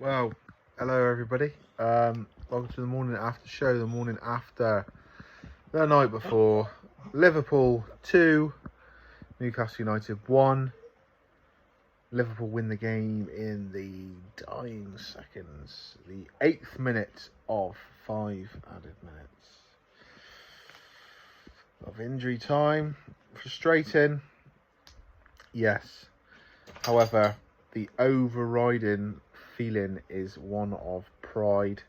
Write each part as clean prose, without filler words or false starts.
Well, hello everybody. Welcome to the morning after show, the morning after the night before. Liverpool 2, Newcastle United 1. Liverpool win the game in the dying seconds, the 8th minute of 5 added minutes of injury time. Frustrating, yes. However, the overriding feeling is one of pride.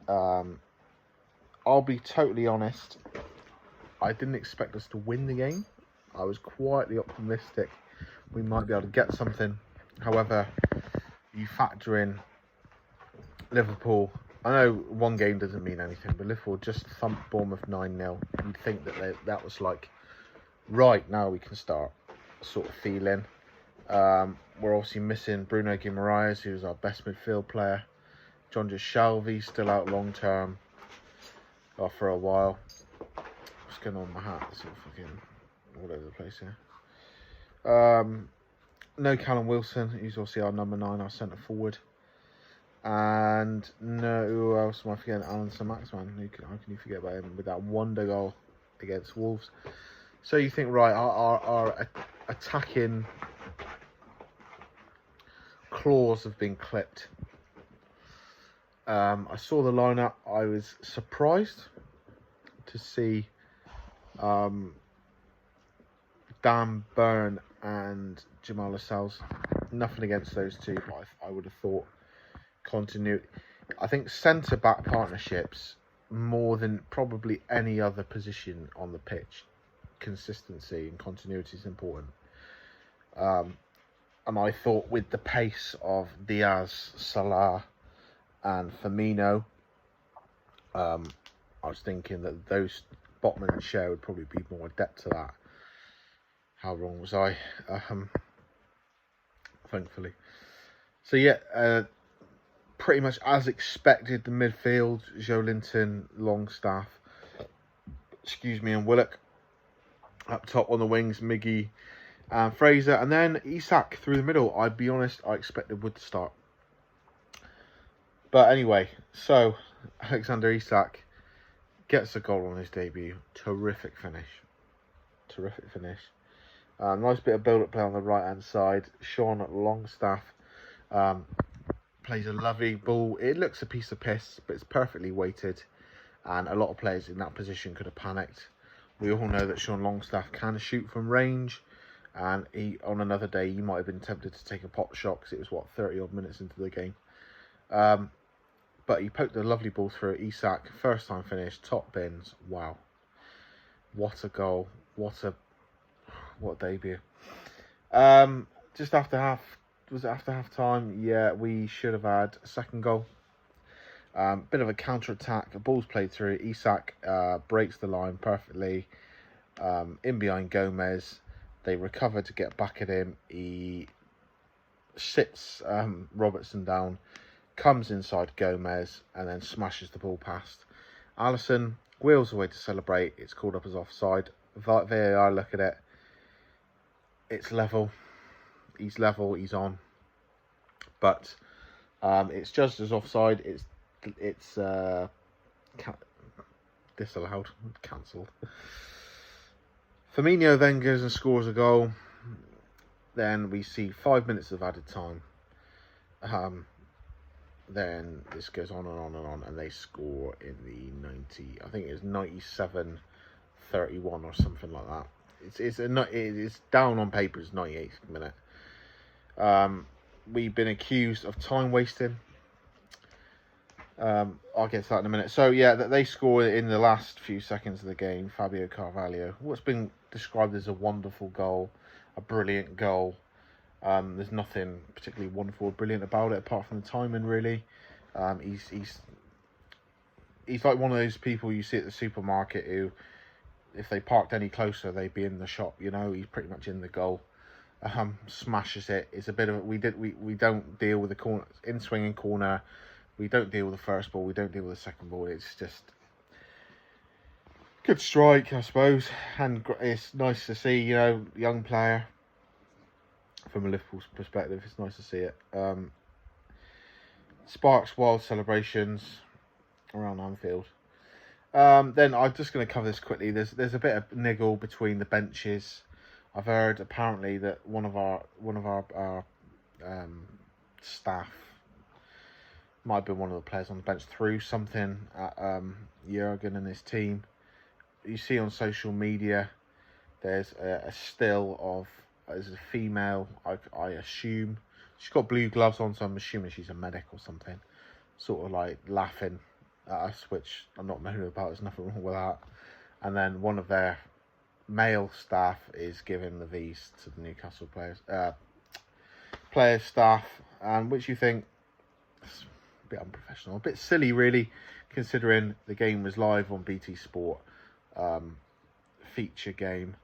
I'll be totally honest, I didn't expect us to win the game. I was quietly optimistic we might be able to get something. However, you factor in Liverpool. I know one game doesn't mean anything, but Liverpool just thumped Bournemouth 9-0. You'd think that was like, right, now we can start sort of feeling. We're obviously missing Bruno Guimaraes, who's our best midfield player. John Shelvey still out long term for a while. What's going on with my hat? It's all fucking all over the place here. No Callum Wilson, who's obviously our number 9, our centre forward. And no, who else am I forgetting? Alan Saint-Maximin. How can you forget about him with that wonder goal against Wolves? So you think, right, our attacking claws have been clipped. I saw the lineup. I was surprised to see Dan Burn and Jamal Lascelles. Nothing against those two, but I would have thought continuity. I think centre-back partnerships, more than probably any other position on the pitch, consistency and continuity is important. And I thought with the pace of Diaz, Salah and Firmino, I was thinking that those Botman and Shea would probably be more adept to that. How wrong was I? Thankfully. So yeah, pretty much as expected, the midfield, Joelinton, Longstaff, and Willock. Up top on the wings, Miggy and Fraser. And then Isak through the middle. I'd be honest, I expected Wood to start. But anyway, so Alexander Isak gets a goal on his debut. Terrific finish. Nice bit of build-up play on the right-hand side. Sean Longstaff plays a lovely ball. It looks a piece of piss, but it's perfectly weighted. And a lot of players in that position could have panicked. We all know that Sean Longstaff can shoot from range. And on another day, he might have been tempted to take a pot shot because it was, 30-odd minutes into the game. But he poked a lovely ball through. Isak, first time finish, top bins. Wow. What a goal. What a debut. Just after half time? Yeah, we should have had a second goal. Bit of a counter attack. The ball's played through. Isak breaks the line perfectly. In behind Gomez. They recover to get back at him. He sits Robertson down, comes inside Gomez, and then smashes the ball past. Alisson wheels away to celebrate. It's called up as offside. VAR look at it. It's level. He's level. He's on. But it's judged as offside. It's disallowed. Cancelled. Firmino then goes and scores a goal. Then we see 5 minutes of added time. Then this goes on and on and on, and they score in the 90. I think it's 97-31 or something like that. It's down on paper. It's 98th minute. We've been accused of time wasting. I'll get to that in a minute. So yeah, they score in the last few seconds of the game. Fabio Carvalho, what's been described as a wonderful goal, a brilliant goal. There's nothing particularly wonderful or brilliant about it apart from the timing, really. He's like one of those people you see at the supermarket who, if they parked any closer, they'd be in the shop. You know, he's pretty much in the goal. Smashes it. It's a bit of we don't deal with the corner in swinging corner. We don't deal with the first ball. We don't deal with the second ball. It's just good strike, I suppose, and it's nice to see, young player. From a Liverpool perspective, it's nice to see it. sparks wild celebrations around Anfield. Then I'm just going to cover this quickly. There's a bit of niggle between the benches. I've heard apparently that one of our staff might have been one of the players on the bench threw something at Jurgen and his team. You see on social media, there's a still of as a female. I assume she's got blue gloves on, so I'm assuming she's a medic or something. Sort of like laughing at us, which I'm not moaning about. There's nothing wrong with that. And then one of their male staff is giving the V's to the Newcastle players staff, and which you think is a bit unprofessional, a bit silly, really, considering the game was live on BT Sport, feature game.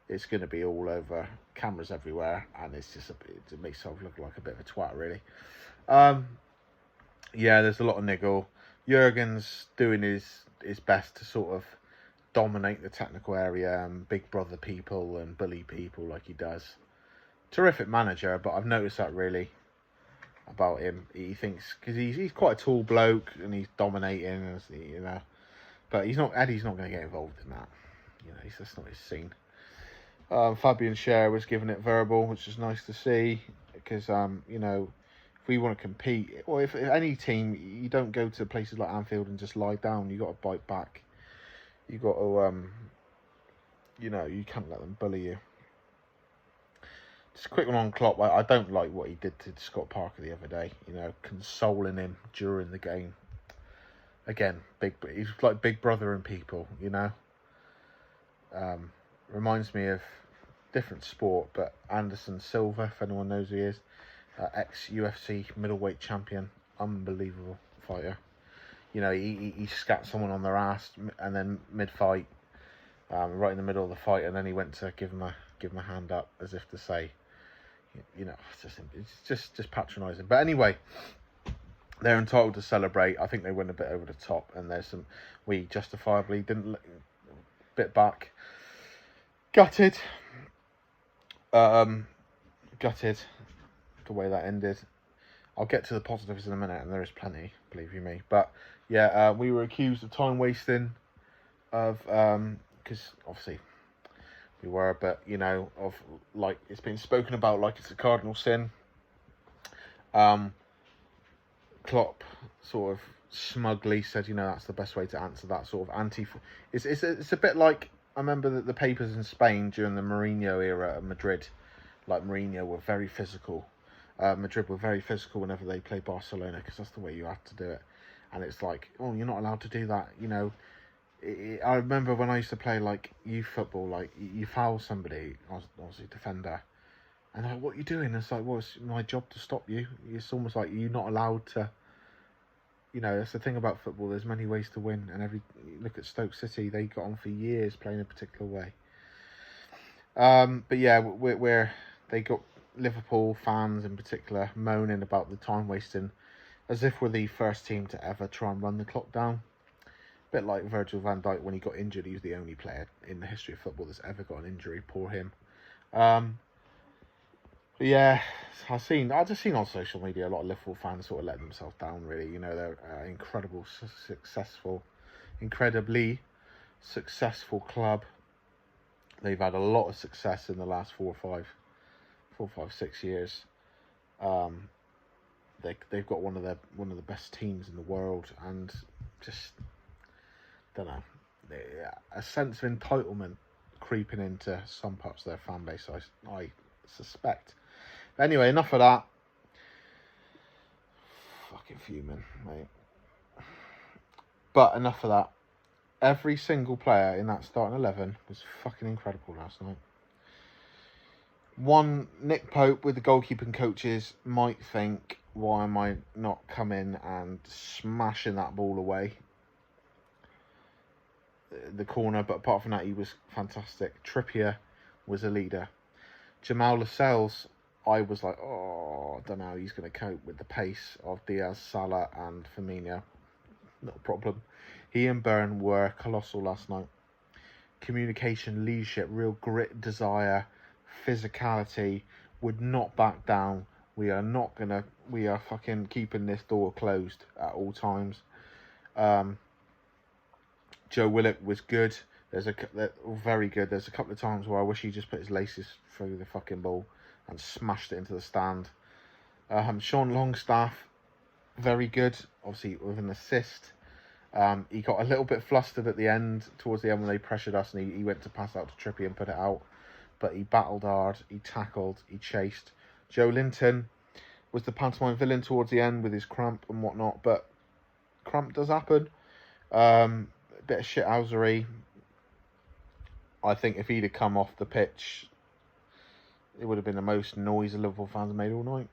It's going to be all over, cameras everywhere, and it's just it makes itself look like a bit of a twat, really. Yeah, there's a lot of niggle. Jurgen's doing his best to sort of dominate the technical area and big brother people and bully people like he does. Terrific manager, but I've noticed that really about him. He thinks, because he's quite a tall bloke and he's dominating, you know, but Eddie's not going to get involved in that. You know, that's not his scene. Fabian Schär was giving it verbal, which is nice to see, because you know, if we want to compete, or if any team, you don't go to places like Anfield and just lie down. You got to bite back. You got to you know, you can't let them bully you. Just a quick one on Klopp. I don't like what he did to Scott Parker the other day. You know, consoling him during the game. Again, he's like big brother and people. You know, reminds me of different sport, but Anderson Silva, if anyone knows who he is, ex-UFC middleweight champion, unbelievable fighter. You know, he scat someone on their ass, and then mid-fight, right in the middle of the fight, and then he went to give him a hand up as if to say, you know, it's just patronising. But anyway, they're entitled to celebrate. I think they went a bit over the top, and we justifiably didn't bit back. Gutted the way that ended. I'll get to the positives in a minute, and there is plenty, believe you me. But yeah, we were accused of time wasting, because obviously we were, but you know, of like it's been spoken about like it's a cardinal sin. Klopp sort of smugly said, you know, that's the best way to answer that sort of anti. It's a bit like, I remember that the papers in Spain during the Mourinho era at Madrid, like Mourinho were very physical. Madrid were very physical whenever they played Barcelona, because that's the way you have to do it. And it's like, oh, you're not allowed to do that, you know. I remember when I used to play like youth football, like you foul somebody, I was a defender, and like, what are you doing? It's like, well, it's my job to stop you. It's almost like you're not allowed to. You know, that's the thing about football. There's many ways to win, and look at Stoke City. They got on for years playing a particular way. But yeah, they got Liverpool fans in particular moaning about the time wasting, as if we're the first team to ever try and run the clock down. A bit like Virgil van Dijk when he got injured. He was the only player in the history of football that's ever got an injury. Poor him. But yeah, I've just seen on social media a lot of Liverpool fans sort of let themselves down, really. You know, they're incredibly successful club. They've had a lot of success in the last 6 years. They've got one of the best teams in the world, and just don't know, a sense of entitlement creeping into some parts of their fan base, I suspect. But anyway, enough of that. Fucking fuming, mate. But enough of that. Every single player in that starting 11 was fucking incredible last night. One, Nick Pope with the goalkeeping coaches might think, why am I not coming and smashing that ball away the corner? But apart from that, he was fantastic. Trippier was a leader. Jamal Lascelles, I was like, oh, I don't know how he's going to cope with the pace of Diaz, Salah and Firmino. Not a problem. He and Byrne were colossal last night. Communication, leadership, real grit, desire, physicality, would not back down, We are fucking keeping this door closed at all times. Joe Willock was good. Very good. There's a couple of times where I wish he just put his laces through the fucking ball and smashed it into the stand. Sean Longstaff, very good. Obviously with an assist. He got a little bit flustered at the end, towards the end when they pressured us, and he went to pass out to Trippier and put it out. But he battled hard, he tackled, he chased. Joe Linton was the pantomime villain towards the end with his cramp and whatnot, but cramp does happen. A bit of shithousery. I think if he'd have come off the pitch, it would have been the most noise the Liverpool fans made all night.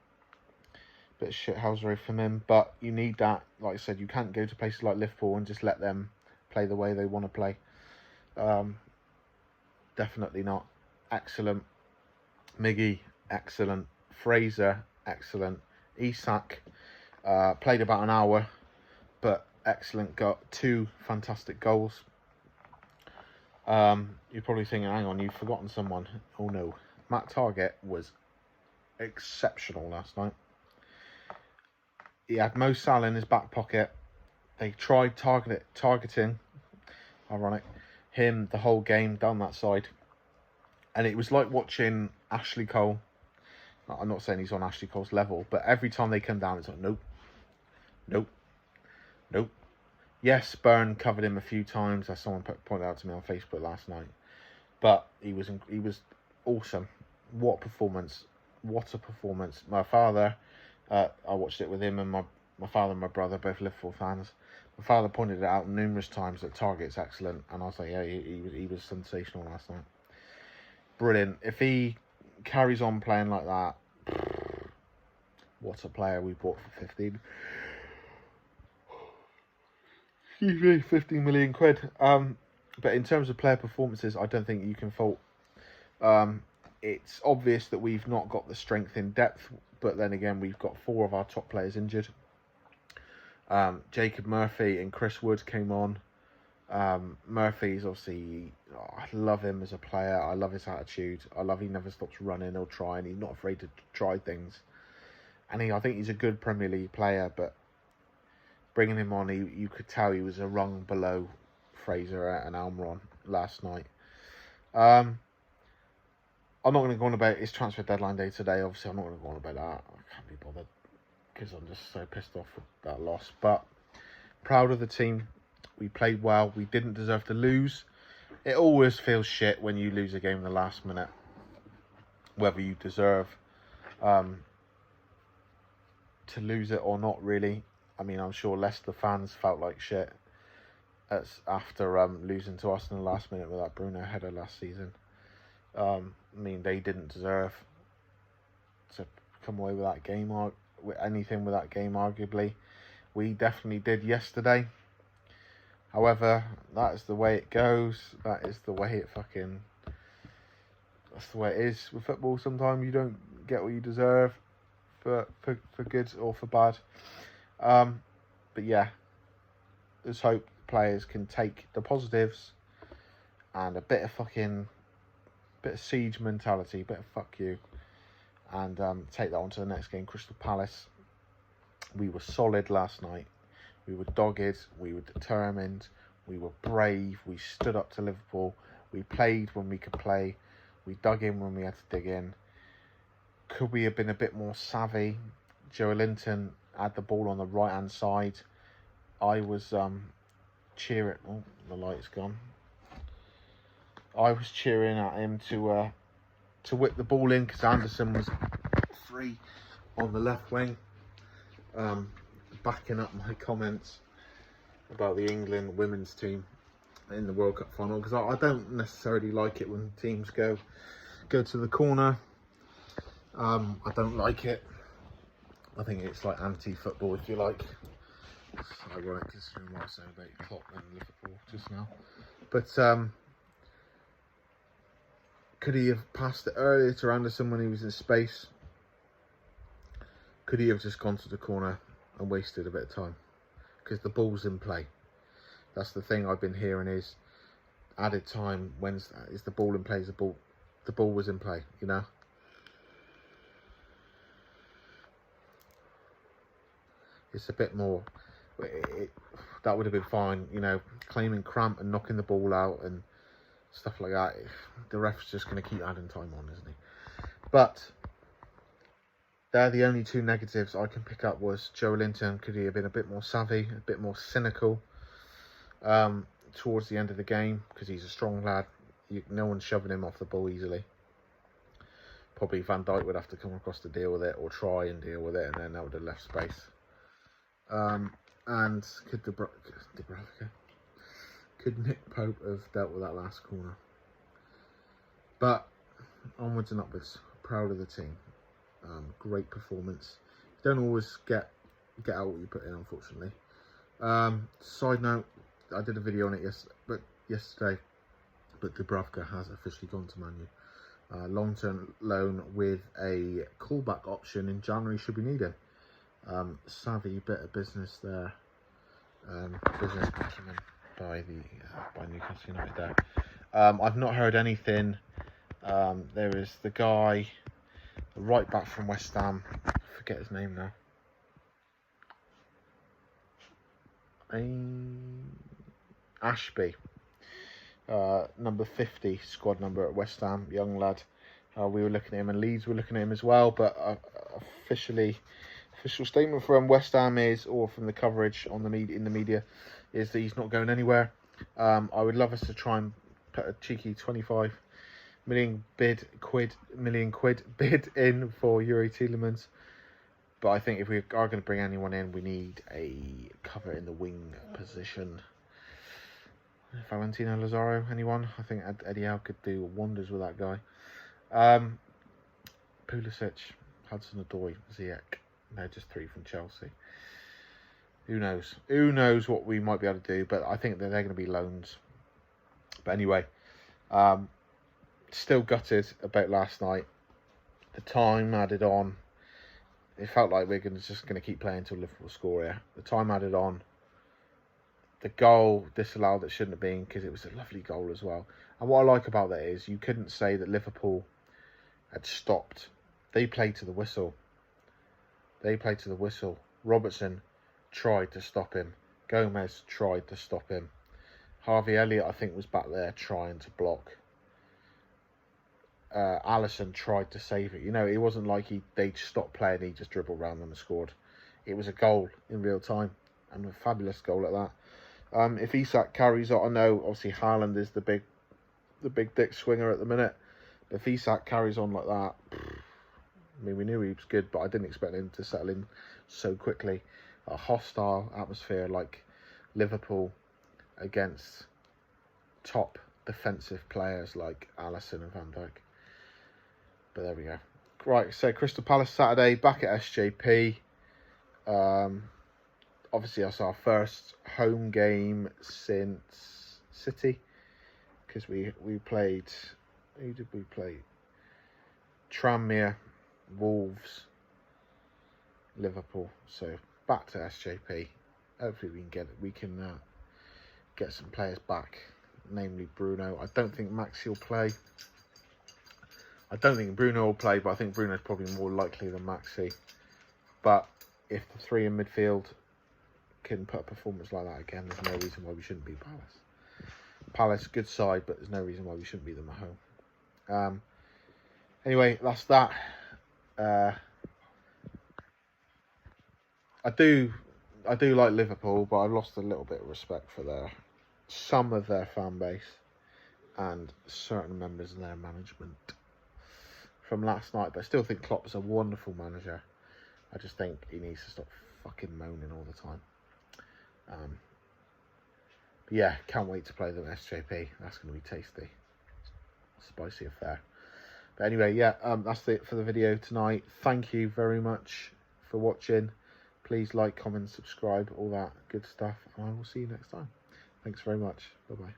Bit of shithousery from him, but you need that. Like I said, you can't go to places like Liverpool and just let them play the way they want to play. Definitely not. Excellent. Miggy, excellent. Fraser, excellent. Isak, played about an hour, but excellent. Got 2 fantastic goals. You're probably thinking, hang on, you've forgotten someone. Oh no. Matt Targett was exceptional last night. He had Mo Salah in his back pocket. They tried targeting, ironic, him the whole game down that side. And it was like watching Ashley Cole. I'm not saying he's on Ashley Cole's level, but every time they come down, it's like, nope, nope, nope. Yes, Byrne covered him a few times, as someone pointed out to me on Facebook last night. But he was awesome. What a performance. What a performance. My father, I watched it with him, and my father and my brother, both Liverpool fans. My father pointed it out numerous times that Target's excellent, and I was like, yeah, he was sensational last night. Brilliant. If he carries on playing like that, what a player we bought for 15 million quid. But in terms of player performances, I don't think you can fault. It's obvious that we've not got the strength in depth, but then again, we've got 4 of our top players injured. Jacob Murphy and Chris Wood came on. Murphy's obviously, I love him as a player. I love his attitude. I love he never stops running or trying. He's not afraid to try things. And I think he's a good Premier League player, but bringing him on, you could tell he was a rung below Fraser and Almiron last night. I'm not going to go on about his transfer deadline day today. Obviously, I'm not going to go on about that. I can't be bothered because I'm just so pissed off with that loss. But proud of the team. We played well. We didn't deserve to lose. It always feels shit when you lose a game in the last minute, whether you deserve to lose it or not, really. I mean, I'm sure Leicester fans felt like shit after losing to us in the last minute with that Bruno header last season. I mean, they didn't deserve to come away with that game, or with anything with that game, arguably. We definitely did yesterday. However, that is the way it goes. That is the way that's the way it is with football. Sometimes you don't get what you deserve for good or for bad. But yeah, let's hope players can take the positives and a bit of siege mentality, bit of fuck you, and take that on to the next game, Crystal Palace. We were solid last night. We were dogged, we were determined, we were brave, we stood up to Liverpool, we played when we could play, we dug in when we had to dig in. Could we have been a bit more savvy? Joe Linton had the ball on the right hand side. I was cheering. Oh, the light's gone. I was cheering at him to whip the ball in because Anderson was free on the left wing. Backing up my comments about the England women's team in the World Cup final, because I don't necessarily like it when teams go to the corner. I don't like it. I think it's like anti-football, if you like. It's ironic considering what I said about Klopp and Liverpool just now. But could he have passed it earlier to Anderson when he was in space? Could he have just gone to the corner and wasted a bit of time? Because the ball's in play. That's the thing I've been hearing is added time. Is the ball in play? The ball was in play, you know. It's a bit more. That would have been fine, you know, claiming cramp and knocking the ball out and stuff like that. The ref's just going to keep adding time on, isn't he? But they're the only two negatives I can pick up. Was Joe Linton, could he have been a bit more savvy, a bit more cynical towards the end of the game, because he's a strong lad. No one's shoving him off the ball easily. Probably Van Dijk would have to come across to deal with it, or try and deal with it, and then that would have left space. And could Nick Pope have dealt with that last corner? But onwards and upwards. Proud of the team. Great performance. You don't always get out what you put in, unfortunately. Side note, I did a video on it yesterday, but Dubravka has officially gone to Man U. Long-term loan with a callback option in January should we need him. Savvy bit of business there. Business acumen by Newcastle United there. I've not heard anything. There is the guy, the right back from West Ham. I forget his name now. Ashby. Number 50, squad number at West Ham, young lad. We were looking at him, and Leeds were looking at him as well, but official statement from West Ham is, or from the coverage on the media, is that he's not going anywhere. I would love us to try and put a cheeky 25 million quid bid in for Yuri Tielemans, but I think if we are going to bring anyone in, we need a cover in the wing position. Valentino Lazaro, anyone? I think Eddie Howe could do wonders with that guy. Pulisic, Hudson-Odoi, Ziyech. They're just 3 from Chelsea. Who knows? Who knows what we might be able to do, but I think that they're going to be loans. But anyway, still gutted about last night. The time added on. It felt like we're just going to keep playing until Liverpool score here. The time added on. The goal disallowed that shouldn't have been, because it was a lovely goal as well. And what I like about that is you couldn't say that Liverpool had stopped. They played to the whistle. Robertson tried to stop him. Gomez tried to stop him. Harvey Elliott, I think, was back there trying to block. Alisson tried to save it. You know, it wasn't like they'd stopped playing, he just dribbled around them and scored. It was a goal in real time, and a fabulous goal at that. If Isak carries on, I know obviously Haaland is the big dick swinger at the minute. But if Isak carries on like that, I mean, we knew he was good, but I didn't expect him to settle in so quickly. A hostile atmosphere like Liverpool against top defensive players like Alisson and Van Dijk. But there we go. Right, so Crystal Palace Saturday, back at SJP. Obviously, that's our first home game since City, because we played. Who did we play? Tranmere, Wolves, Liverpool. So back to SJP. Hopefully we can get some players back, namely Bruno. I don't think Maxi will play. I don't think Bruno will play, but I think Bruno's probably more likely than Maxi. But if the 3 in midfield can put a performance like that again, there's no reason why we shouldn't beat Palace. Palace, good side, but there's no reason why we shouldn't beat them at home. Anyway, that's that. I do like Liverpool, but I've lost a little bit of respect for some of their fan base and certain members of their management from last night. But I still think Klopp is a wonderful manager. I just think he needs to stop fucking moaning all the time. But yeah, can't wait to play them at SJP. That's going to be tasty. Spicy affair. But anyway, yeah, that's it for the video tonight. Thank you very much for watching. Please like, comment, subscribe, all that good stuff. And I will see you next time. Thanks very much. Bye-bye.